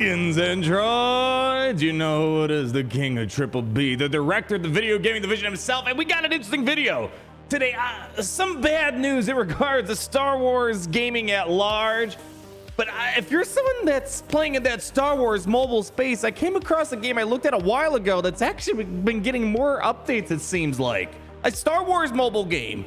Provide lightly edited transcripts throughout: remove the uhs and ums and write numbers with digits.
Scandroid, you know who it is, the king of Triple B, the director of the video gaming division himself, and we got an interesting video today. Some bad news in regards to Star Wars gaming at large. But if you're someone that's playing in that Star Wars mobile space, I came across a game I looked at a while ago that's actually been getting more updates, it seems like. A Star Wars mobile game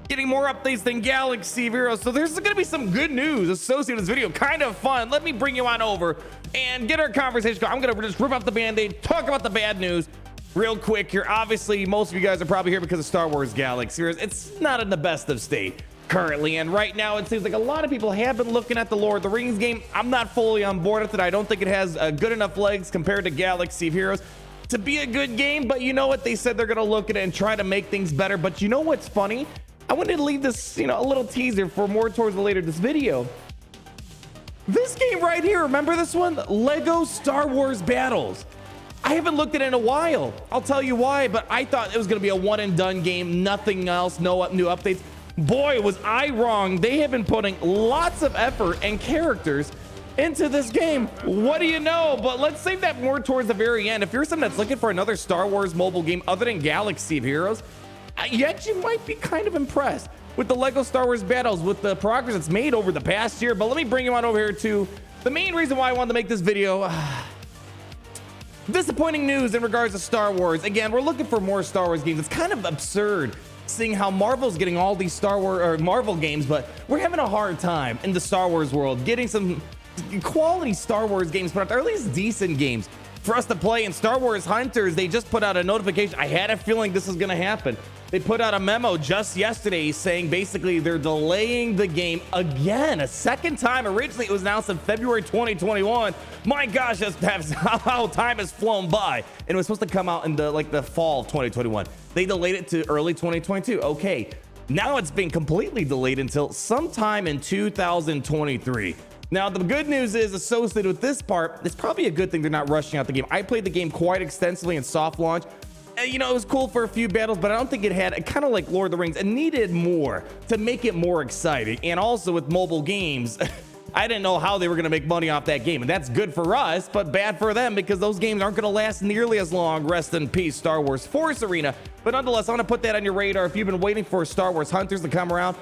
getting more updates than Galaxy of Heroes. So there's going to be some good news associated with this video. Kind of fun. Let me bring you on over and get our conversation going. I'm going to just rip off the band-aid, talk about the bad news real quick here. Obviously, most of you guys are probably here because of Star Wars Galaxy Heroes. It's not in the best of state currently, and right now it seems like a lot of people have been looking at the Lord of the Rings game. I'm not fully on board with it. I don't think it has good enough legs compared to Galaxy of Heroes to be a good game, but you know what? They said they're going to look at it and try to make things better. But you know what's funny? I wanted to leave this, a little teaser for more towards the later this video. This game right here, remember this one? Lego Star Wars Battles. I haven't looked at it in a while. I'll tell you why, but I thought it was going to be a one and done game, nothing else, no new updates. Boy, was I wrong. They have been putting lots of effort and characters into this game. What do you know? But let's save that more towards the very end. If you're someone that's looking for another Star Wars mobile game other than Galaxy of Heroes, yet you might be kind of impressed with the Lego Star Wars Battles, with the progress it's made over the past year. But let me bring you on over here to the main reason why I wanted to make this video. Disappointing news in regards to Star Wars. Again, we're looking for more Star Wars games. It's kind of absurd seeing how Marvel's getting all these Star Wars or Marvel games, but we're having a hard time in the Star Wars world getting some quality Star Wars games put out there, or at least decent games for us to play. In Star Wars Hunters, they just put out a notification. I had a feeling this was going to happen. They put out a memo just yesterday saying basically they're delaying the game again, a second time. Originally, it was announced in February 2021. My gosh, that's how time has flown by. And it was supposed to come out in the fall of 2021. They delayed it to early 2022. Okay, now it's been completely delayed until sometime in 2023. Now, the good news is associated with this part, it's probably a good thing they're not rushing out the game. I played the game quite extensively in soft launch. It was cool for a few battles, but I don't think it had, kind of like Lord of the Rings, it needed more to make it more exciting. And also with mobile games, I didn't know how they were going to make money off that game. And that's good for us, but bad for them because those games aren't going to last nearly as long. Rest in peace, Star Wars Force Arena. But nonetheless, I want to put that on your radar. If you've been waiting for Star Wars Hunters to come around,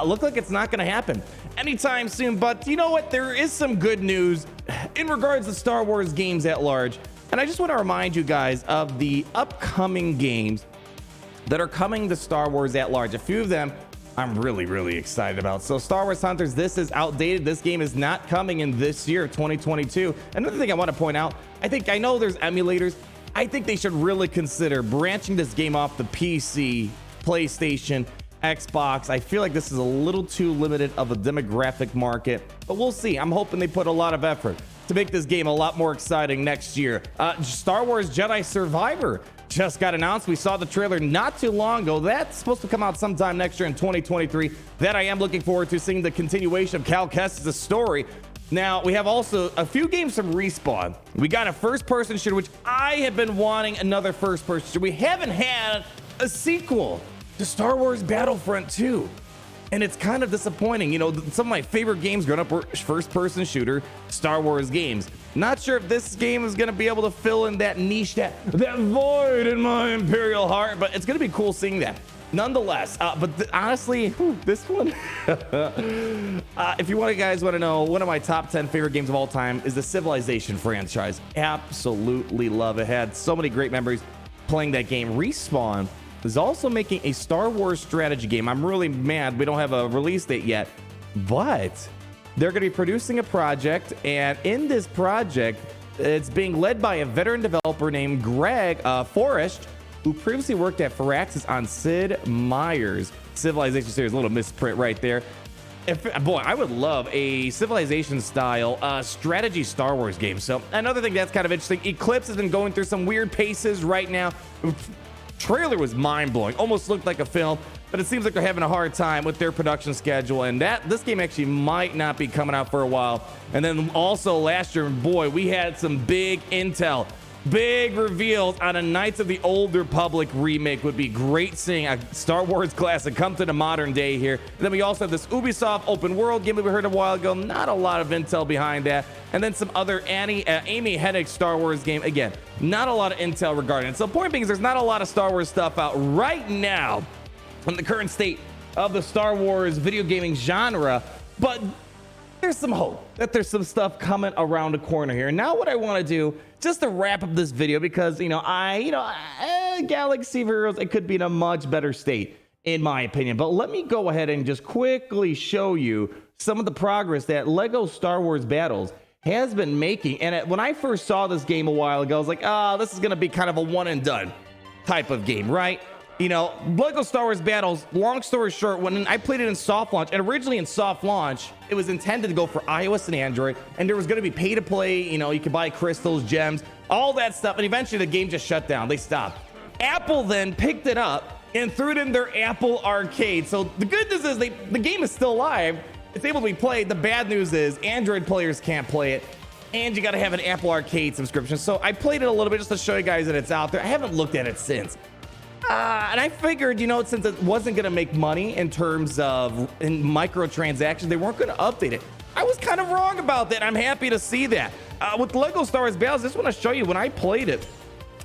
look like it's not going to happen anytime soon. But you know what? There is some good news in regards to Star Wars games at large. And I just want to remind you guys of the upcoming games that are coming to Star Wars at large. A few of them I'm really, really excited about. So Star Wars Hunters, this is outdated. This game is not coming in this year, 2022. Another thing I want to point out, I know there's emulators. I think they should really consider branching this game off the PC, PlayStation, Xbox. I feel like this is a little too limited of a demographic market, but we'll see. I'm hoping they put a lot of effort to make this game a lot more exciting next year. Star Wars Jedi Survivor just got announced. We saw the trailer not too long ago. That's supposed to come out sometime next year in 2023. That I am looking forward to seeing the continuation of Cal Kestis' story. Now, we have also a few games from Respawn. We got a first-person shooter, which I have been wanting another first-person shooter. We haven't had a sequel to Star Wars Battlefront 2. And it's kind of disappointing. Some of my favorite games growing up were first-person shooter Star Wars games. Not sure if this game is going to be able to fill in that niche, that void in my Imperial heart, but it's going to be cool seeing that. Nonetheless, honestly, this one, if you guys want to know, one of my top 10 favorite games of all time is the Civilization franchise. Absolutely love it. Had so many great memories playing that game. Respawn is also making a Star Wars strategy game. I'm really mad we don't have a release date yet, but they're going to be producing a project, and in this project, it's being led by a veteran developer named Greg Forrest, who previously worked at Firaxis on Sid Meier's Civilization series. A little misprint right there. Boy, I would love a Civilization-style strategy Star Wars game. So another thing that's kind of interesting, Eclipse has been going through some weird paces right now. Trailer was mind-blowing, almost looked like a film, but it seems like they're having a hard time with their production schedule, and this game actually might not be coming out for a while. And then also last year, boy, we had some big intel Big reveals on a Knights of the Old Republic remake. Would be great seeing a Star Wars classic come to the modern day here. And then we also have this Ubisoft open world game that we heard a while ago. Not a lot of intel behind that. And then some other Amy Hennig Star Wars game. Again, not a lot of intel regarding it. So point being is there's not a lot of Star Wars stuff out right now in the current state of the Star Wars video gaming genre. But there's some hope that there's some stuff coming around the corner here. And now what I want to do, just to wrap up this video, because, Galaxy of Heroes, it could be in a much better state, in my opinion. But let me go ahead and just quickly show you some of the progress that Lego Star Wars Battles has been making. And when I first saw this game a while ago, I was like, this is going to be kind of a one and done type of game, right? Lego Star Wars Battles, long story short, when I played it in soft launch, and originally in soft launch, it was intended to go for iOS and Android, and there was going to be pay to play, you could buy crystals, gems, all that stuff, and eventually the game just shut down. They stopped. Apple then picked it up and threw it in their Apple Arcade. So the good news is the game is still live. It's able to be played. The bad news is Android players can't play it, and you got to have an Apple Arcade subscription. So I played it a little bit just to show you guys that it's out there. I haven't looked at it since. And I figured, since it wasn't going to make money in terms of microtransactions, they weren't going to update it. I was kind of wrong about that. I'm happy to see that. With Lego Star Wars Battles, I just want to show you, when I played it,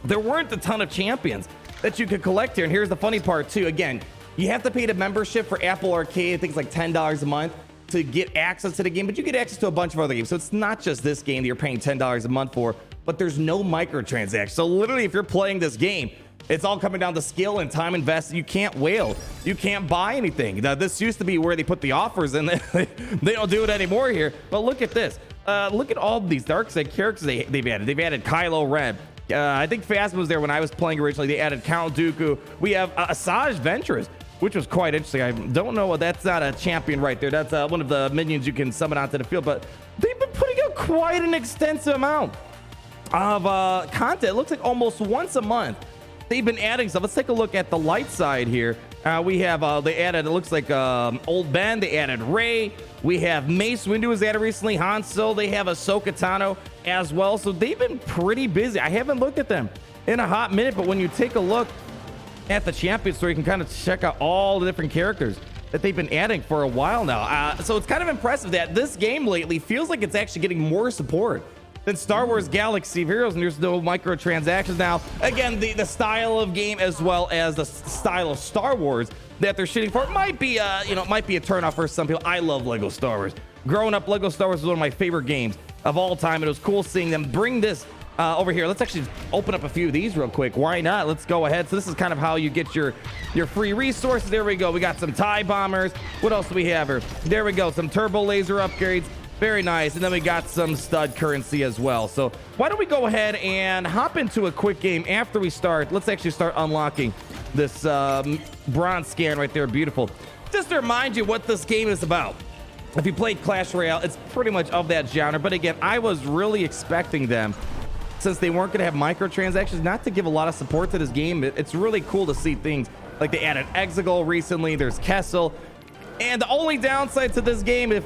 there weren't a ton of champions that you could collect here. And here's the funny part, too. Again, you have to pay the membership for Apple Arcade. I think it's like $10 a month to get access to the game, but you get access to a bunch of other games. So it's not just this game that you're paying $10 a month for, but there's no microtransactions. So literally, if you're playing this game, it's all coming down to skill and time invested. You can't whale. You can't buy anything. Now, this used to be where they put the offers in. They don't do it anymore here. But look at this. Look at all these dark side characters they've added. They've added Kylo Ren. I think Phasma was there when I was playing originally. They added Count Dooku. We have Asajj Ventress, which was quite interesting. I don't know what, that's not a champion right there. That's one of the minions you can summon onto the field. But they've been putting out quite an extensive amount of content. It looks like almost once a month they've been adding stuff. Let's take a look at the light side here. We have, they added, it looks like Old Ben. They added Rey. We have Mace Windu was added recently. Han Solo. They have Ahsoka Tano as well. So they've been pretty busy. I haven't looked at them in a hot minute, but when you take a look at the champion store, you can kind of check out all the different characters that they've been adding for a while now. So it's kind of impressive that this game lately feels like it's actually getting more support than Star Wars Galaxy of Heroes, and there's no microtransactions now. Again, the style of game as well as the style of Star Wars that they're shooting for might be it might be a turnoff for some people. I love Lego Star Wars. Growing up, Lego Star Wars was one of my favorite games of all time. It was cool seeing them bring this over here. Let's actually open up a few of these real quick. Why not? Let's go ahead. So this is kind of how you get your free resources. There we go. We got some TIE bombers. What else do we have here? There we go. Some turbo laser upgrades. Very nice. And then we got some stud currency as well. So why don't we go ahead and hop into a quick game after we start. Let's actually start unlocking this bronze scan right there. Beautiful. Just to remind you what this game is about. If you played Clash Royale, it's pretty much of that genre. But again, I was really expecting them, since they weren't going to have microtransactions, not to give a lot of support to this game. It's really cool to see things like they added Exegol recently. There's Kessel. And the only downside to this game,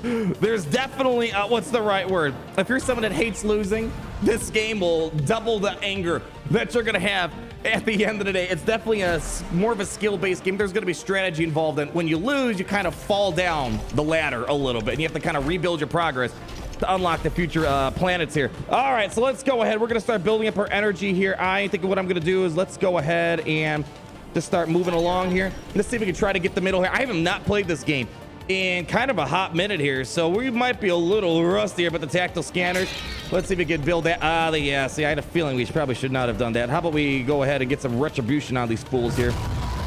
there's definitely, what's the right word? If you're someone that hates losing, this game will double the anger that you're going to have at the end of the day. It's definitely more of a skill-based game. There's going to be strategy involved, and when you lose, you kind of fall down the ladder a little bit, and you have to kind of rebuild your progress to unlock the future planets here. All right, so let's go ahead. We're going to start building up our energy here. I think what I'm going to do is let's go ahead and just start moving along here. Let's see if we can try to get the middle here. I have not played this game in kind of a hot minute here, so we might be a little rusty here, but the tactile scanners, let's see if we can build that. Yeah, see, I had a feeling we probably should not have done that. How about we go ahead and get some retribution on these fools here?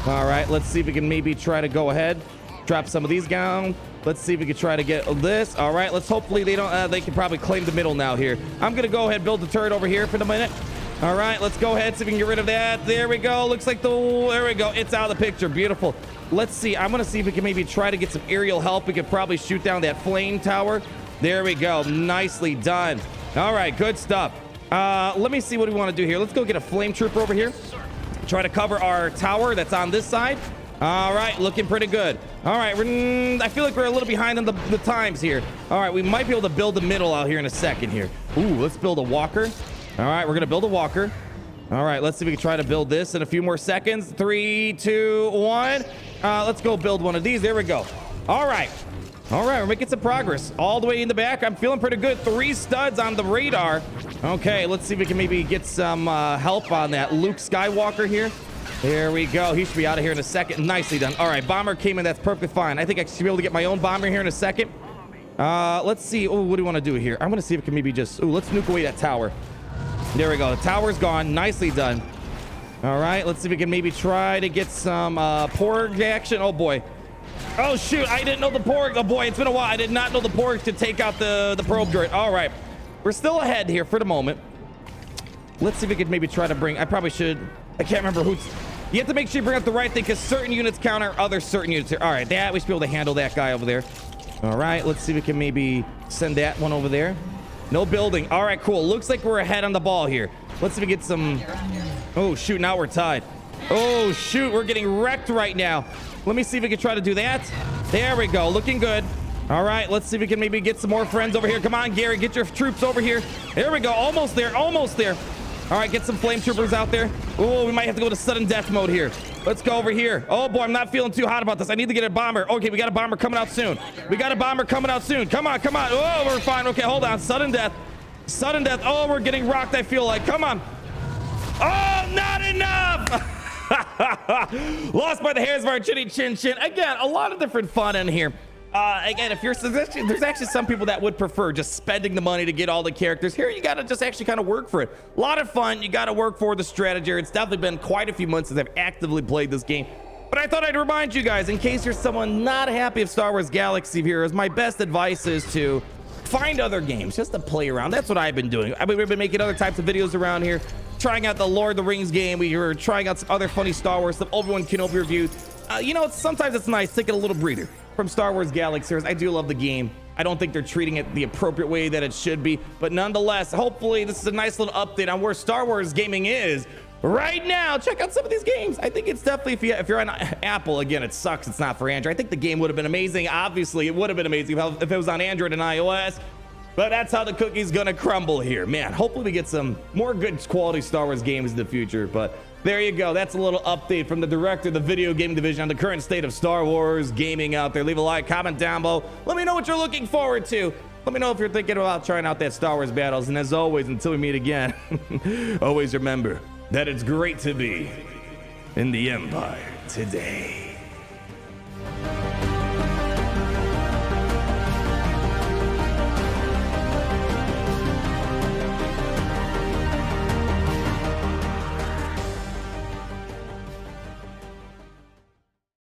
All right, let's see if we can maybe try to go ahead, drop some of these down. Let's see if we can try to get this. All right, let's hopefully they don't, they can probably claim the middle now here. I'm gonna go ahead and build the turret over here for the minute. All right, let's go ahead, see if we can get rid of that. There we go. Looks like there we go. It's out of the picture. Beautiful. Let's see. I'm going to see if we can maybe try to get some aerial help. We could probably shoot down that flame tower. There we go. Nicely done. All right, good stuff. Let me see what we want to do here. Let's go get a flame trooper over here. Try to cover our tower that's on this side. All right, looking pretty good. All right, I feel like we're a little behind on the times here. All right, we might be able to build the middle out here in a second here. Ooh, let's build a walker. All right, we're gonna build a walker. All right, let's see if we can try to build this in a few more seconds. 3, 2, 1. Let's go build one of these. There we go. All right, we're making some progress. All the way in the back, I'm feeling pretty good. 3 studs on the radar. Okay, let's see if we can maybe get some help on that Luke Skywalker here. There we go. He should be out of here in a second. Nicely done. All right, bomber came in. That's perfectly fine. I think I should be able to get my own bomber here in a second. Let's see. Oh, what do you want to do here? I'm going to see if it can maybe just... Oh, let's nuke away that tower. There we go. The tower's gone. Nicely done. All right, let's see if we can maybe try to get some porg action. Oh, boy. Oh, shoot. I didn't know the porg. Oh, boy. It's been a while. I did not know the porg could take out the probe turret. All right. We're still ahead here for the moment. Let's see if we could maybe try to bring... I probably should... I can't remember who's... You have to make sure you bring up the right thing because certain units counter other certain units here. All right, we should be able to handle that guy over there. All right, let's see if we can maybe send that one over there. No building. All right, cool. Looks like we're ahead on the ball here. Let's see if we get some... Oh, shoot, now we're tied. Oh, shoot, we're getting wrecked right now. Let me see if we can try to do that. There we go, looking good. All right, let's see if we can maybe get some more friends over here. Come on, Gary, get your troops over here. There we go, almost there, almost there. All right, get some flame troopers out there. Oh, we might have to go to sudden death mode here. Let's go over here. Oh, boy, I'm not feeling too hot about this. I need to get a bomber. Okay, we got a bomber coming out soon. We got a bomber coming out soon. Come on, come on. Oh, we're fine. Okay, hold on. Sudden death. Sudden death. Oh, we're getting rocked, I feel like. Come on. Oh, not enough. Lost by the hairs of our chinny chin chin. Again, a lot of different fun in here. Again, if you're there's actually some people that would prefer just spending the money to get all the characters. Here, you got to just actually kind of work for it. A lot of fun. You got to work for the strategy. It's definitely been quite a few months since I've actively played this game. But I thought I'd remind you guys, in case you're someone not happy with Star Wars Galaxy of Heroes, my best advice is to find other games just to play around. That's what I've been doing. We've been making other types of videos around here, trying out the Lord of the Rings game. We were trying out some other funny Star Wars stuff, Obi-Wan Kenobi reviews. You know, sometimes it's nice taking a little breather from Star Wars Galaxy. I do love the game. I don't think they're treating it the appropriate way that it should be, but nonetheless, hopefully this is a nice little update on where Star Wars gaming is right now. Check out some of these games. I think it's definitely, if you're on Apple, again, it sucks it's not for Android. I think the game would have been amazing. Obviously, it would have been amazing if it was on Android and iOS, but that's how the cookie's gonna crumble here. Man, hopefully we get some more good quality Star Wars games in the future, but there you go. That's a little update from the director of the video gaming division on the current state of Star Wars gaming out there. Leave a like, comment down below. Let me know what you're looking forward to. Let me know if you're thinking about trying out that Star Wars battles. And as always, until we meet again, always remember that it's great to be in the Empire today.